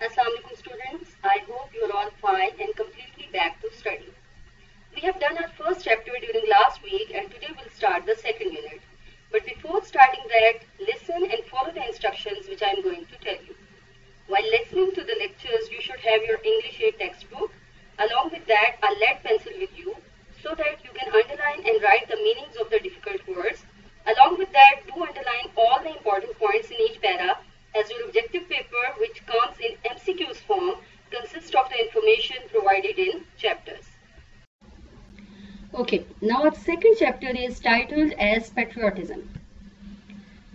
Assalamu alaikum students. I hope you are all fine and completely back to study. We have done our first chapter during last week and today we'll start the second unit. But before starting that, listen and follow the instructions which I am going to tell you. While listening to the lectures, you should have your English 8 textbook. Along with that, a lead pencil with you so that you can underline and write the meanings of the difficult words. Along with that, do underline all the important points in each para, as your objective paper, which comes in MCQs form, consists of the information provided in chapters. Okay, now our second chapter is titled as Patriotism.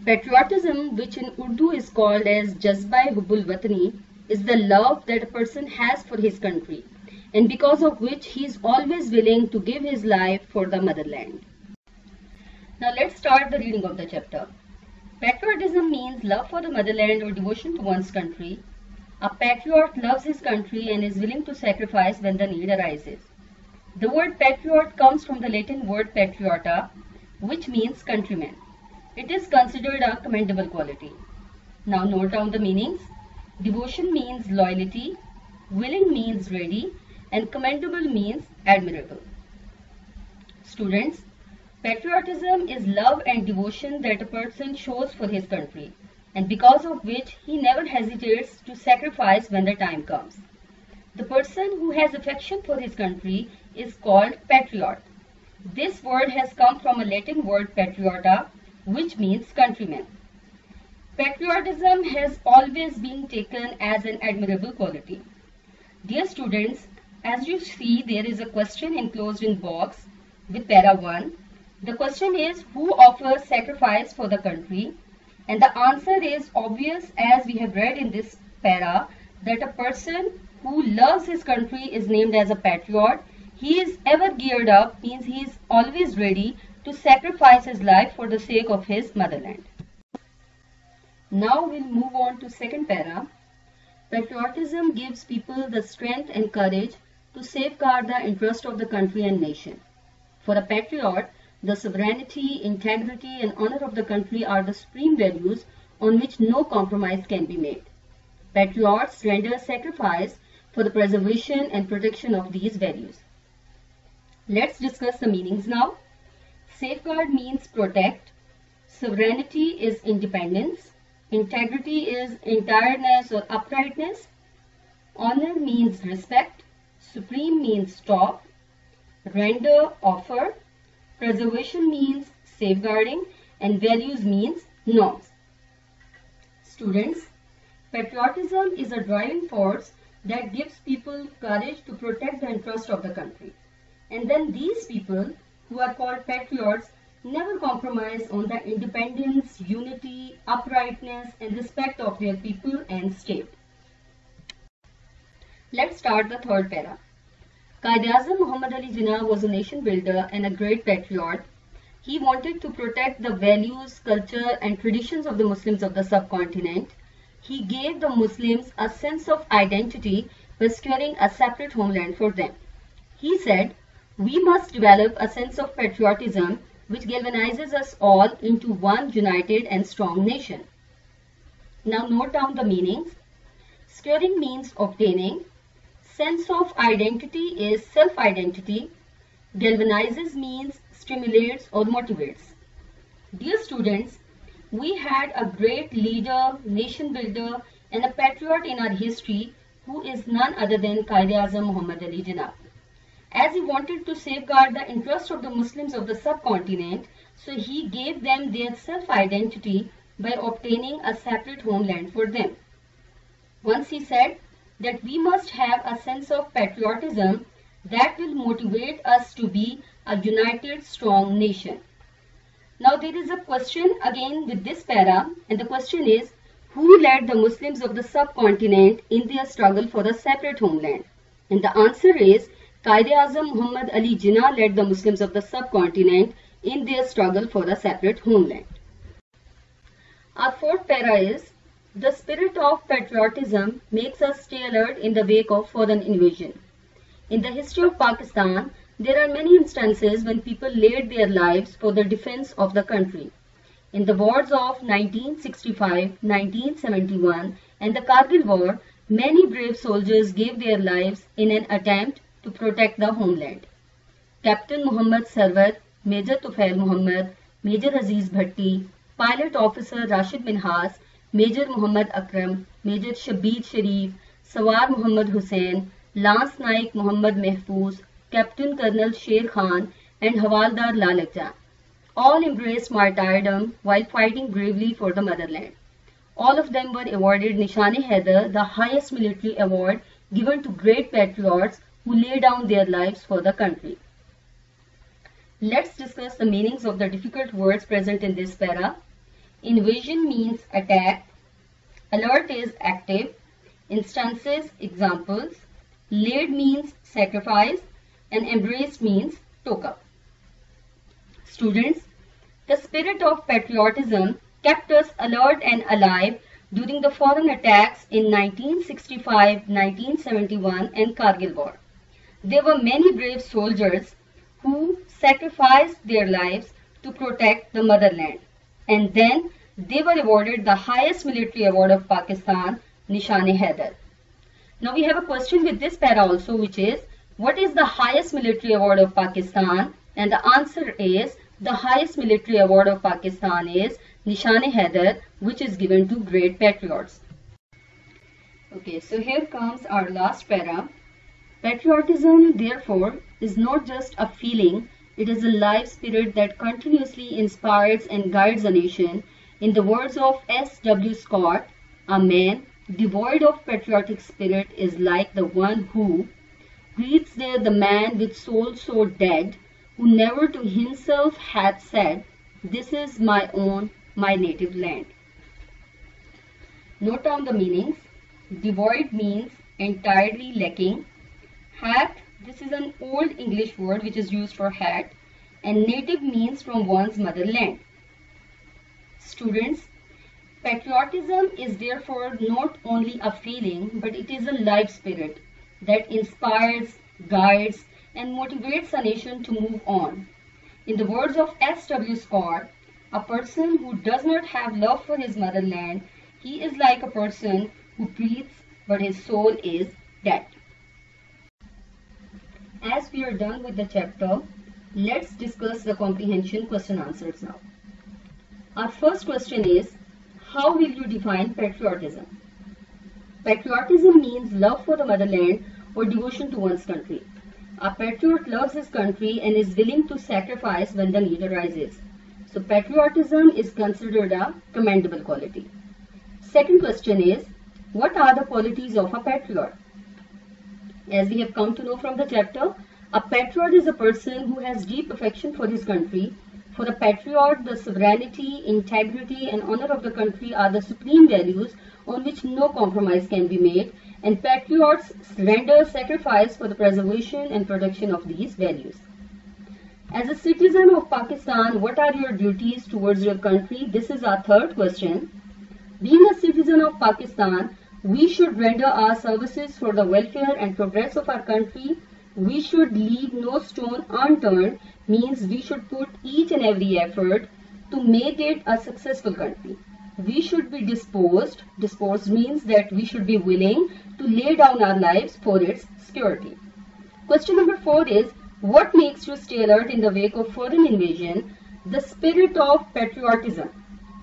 Patriotism, which in Urdu is called as Jazba-e-Hubbul Watani, is the love that a person has for his country, and because of which he is always willing to give his life for the motherland. Now let's start the reading of the chapter. Patriotism means love for the motherland or devotion to one's country. A patriot loves his country and is willing to sacrifice when the need arises. The word patriot comes from the Latin word patriota, which means countryman. It is considered a commendable quality. Now note down the meanings. Devotion means loyalty, willing means ready, and commendable means admirable. Students, patriotism is love and devotion that a person shows for his country, and because of which he never hesitates to sacrifice when the time comes. The person who has affection for his country is called patriot. This word has come from a Latin word patriota, which means countryman. Patriotism has always been taken as an admirable quality. Dear students, as you see, there is a question enclosed in box with para 1. The question is, who offers sacrifice for the country? And the answer is obvious, as we have read in this para, that a person who loves his country is named as a patriot. He is ever geared up, means he is always ready to sacrifice his life for the sake of his motherland. Now we'll move on to second para. Patriotism gives people the strength and courage to safeguard the interest of the country and nation. For a patriot, the sovereignty, integrity, and honor of the country are the supreme values on which no compromise can be made. Patriots render sacrifice for the preservation and protection of these values. Let's discuss the meanings now. Safeguard means protect. Sovereignty is independence. Integrity is entireness or uprightness. Honor means respect. Supreme means top. Render, offer. Preservation means safeguarding, and values means norms. Students, patriotism is a driving force that gives people courage to protect the interest of the country. And then these people, who are called patriots, never compromise on the independence, unity, uprightness, and respect of their people and state. Let's start the third para. Quaid-e-Azam Muhammad Ali Jinnah was a nation builder and a great patriot. He wanted to protect the values, culture, and traditions of the Muslims of the subcontinent. He gave the Muslims a sense of identity by securing a separate homeland for them. He said, "We must develop a sense of patriotism which galvanizes us all into one united and strong nation." Now note down the meanings. Securing means obtaining. Sense of identity is self-identity. Galvanizes means stimulates or motivates. Dear students, we had a great leader, nation builder, and a patriot in our history who is none other than Quaid-e-Azam Muhammad Ali Jinnah. As he wanted to safeguard the interests of the Muslims of the subcontinent, so he gave them their self-identity by obtaining a separate homeland for them. Once he said that we must have a sense of patriotism that will motivate us to be a united, strong nation. Now there is a question again with this para, and the question is, who led the Muslims of the subcontinent in their struggle for a separate homeland? And the answer is, Quaid-e-Azam Muhammad Ali Jinnah led the Muslims of the subcontinent in their struggle for a separate homeland. Our fourth para is, the spirit of patriotism makes us stay alert in the wake of foreign invasion. In the history of Pakistan, there are many instances when people laid their lives for the defense of the country. In the wars of 1965, 1971 and the Kargil War, Many brave soldiers gave their lives in an attempt to protect the homeland. Captain Muhammad Sarwar, Major Tufail Muhammad, Major Aziz Bhatti, Pilot Officer Rashid Minhas, Major Muhammad Akram, Major Shabir Sharif, Sawar Muhammad Hussain, Lance Naik Muhammad Mehfooz, Captain Colonel Sher Khan, and Havaldar Lalakja. All embraced martyrdom while fighting bravely for the motherland. All of them were awarded Nishan-e-Haider, the highest military award given to great patriots who lay down their lives for the country. Let's discuss the meanings of the difficult words present in this para. Invasion means attack. Alert is active. Instances, examples. Laid means sacrifice. And embraced means took up. Students, the spirit of patriotism kept us alert and alive during the foreign attacks in 1965, 1971 and Kargil War. There were many brave soldiers who sacrificed their lives to protect the motherland, and then they were awarded the highest military award of Pakistan, Nishan-e-Haider. Now we have a question with this para also, which is, what is the highest military award of Pakistan? And the answer is, the highest military award of Pakistan is Nishan-e-Haider, which is given to great patriots. Okay, so here comes our last para. Patriotism, therefore, is not just a feeling, it is a life spirit that continuously inspires and guides a nation. In the words of S.W. Scott, a man devoid of patriotic spirit is like the one who reads there the man with soul so dead, who never to himself hath said, this is my own, my native land. Note down the meanings. Devoid means entirely lacking. Hath, this is an old English word which is used for hat. And native means from one's motherland. Students, patriotism is therefore not only a feeling, but it is a life spirit that inspires, guides, and motivates a nation to move on. In the words of S.W. Scott, a person who does not have love for his motherland, he is like a person who breathes but his soul is dead. As we are done with the chapter, let's discuss the comprehension question answers now. Our first question is, how will you define patriotism? Patriotism means love for the motherland or devotion to one's country. A patriot loves his country and is willing to sacrifice when the need arises. So patriotism is considered a commendable quality. Second question is, what are the qualities of a patriot? As we have come to know from the chapter, a patriot is a person who has deep affection for his country. For a patriot, the sovereignty, integrity and honor of the country are the supreme values on which no compromise can be made, and patriots render sacrifice for the preservation and protection of these values. As a citizen of Pakistan, what are your duties towards your country? This is our third question. Being a citizen of Pakistan, we should render our services for the welfare and progress of our country. We should leave no stone unturned, means we should put each and every effort to make it a successful country. We should be disposed means that we should be willing to lay down our lives for its security. Question number 4 is, what makes you stay alert in the wake of foreign invasion? The spirit of patriotism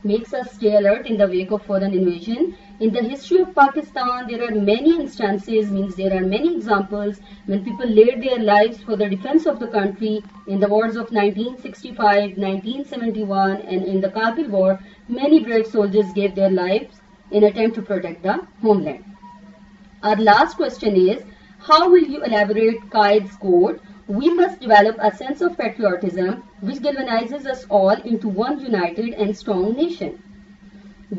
makes us stay alert in the wake of foreign invasion. In the history of Pakistan, there are many instances, means there are many examples when people laid their lives for the defense of the country. In the wars of 1965, 1971 and in the Kargil War, many brave soldiers gave their lives in attempt to protect the homeland. Our last question is, how will you elaborate Qaid's quote? We must develop a sense of patriotism which galvanizes us all into one united and strong nation.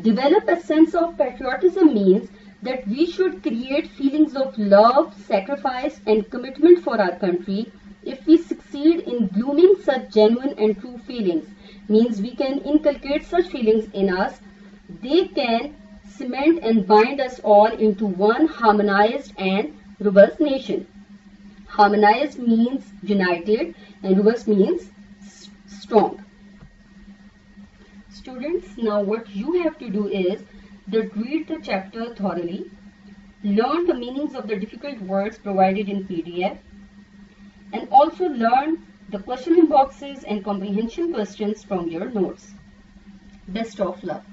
Develop a sense of patriotism means that we should create feelings of love, sacrifice and commitment for our country. If we succeed in blooming such genuine and true feelings, means we can inculcate such feelings in us, they can cement and bind us all into one harmonized and robust nation. Harmonized means united and robust means strong. Students, now what you have to do is that read the chapter thoroughly, learn the meanings of the difficult words provided in PDF, and also learn the question boxes and comprehension questions from your notes. Best of luck.